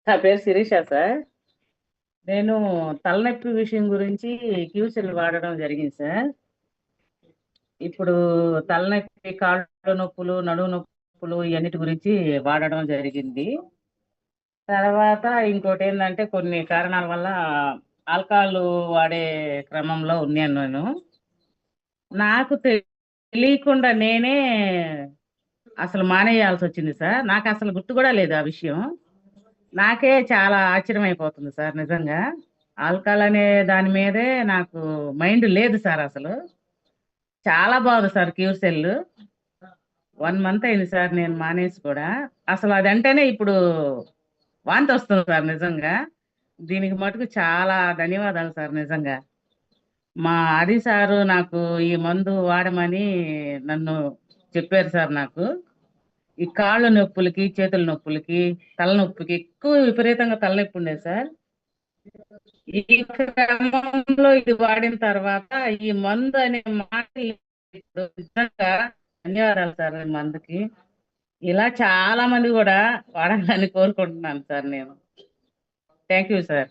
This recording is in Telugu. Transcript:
నా పేరు శిరీష సార్. నేను తలనొప్పి విషయం గురించి క్యూసెల్ వాడడం జరిగింది సార్. ఇప్పుడు తలనొప్పి, కాళ్ళు నొప్పులు, నడుము నొప్పులు ఇవన్నిటి గురించి వాడడం జరిగింది. తర్వాత ఇంకోటి ఏంటంటే కొన్ని కారణాల వల్ల ఆల్కహాల్ వాడే క్రమంలో ఉన్నాను నేను. నాకు తెలియకుండా నేనే అసలు మానేయాల్సి వచ్చింది సార్. నాకు అసలు గుర్తు కూడా లేదు ఆ విషయం. నాకే చాలా ఆశ్చర్యం అయిపోతుంది సార్ నిజంగా. ఆల్కహాల్ అనే దాని మీదే నాకు మైండ్ లేదు సార్ అసలు. చాలా బాగుంది సార్ క్యూర్ సెల్. 1 మంత్ అయింది సార్ నేను మానేసి కూడా. అసలు అదంటేనే ఇప్పుడు వాంతి వస్తుంది సార్ నిజంగా. దీనికి మటుకు చాలా ధన్యవాదాలు సార్ నిజంగా. మా ఆది సారు నాకు ఈ మందు వాడమని నన్ను చెప్పారు సార్ నాకు. ఈ కాళ్ళ నొప్పులకి, చేతుల నొప్పులకి, తలనొప్పికి ఎక్కువ విపరీతంగా తలనొప్పి ఉండేది సార్. ఈ క్రమంలో ఇది వాడిన తర్వాత ఈ మందు అనే మాట ఇప్పుడు నిజంగా ధన్యవాదాలు సార్ ఈ మందుకి. ఇలా చాలా మంది కూడా వాడాలని కోరుకుంటున్నాను సార్ నేను. Thank you sir.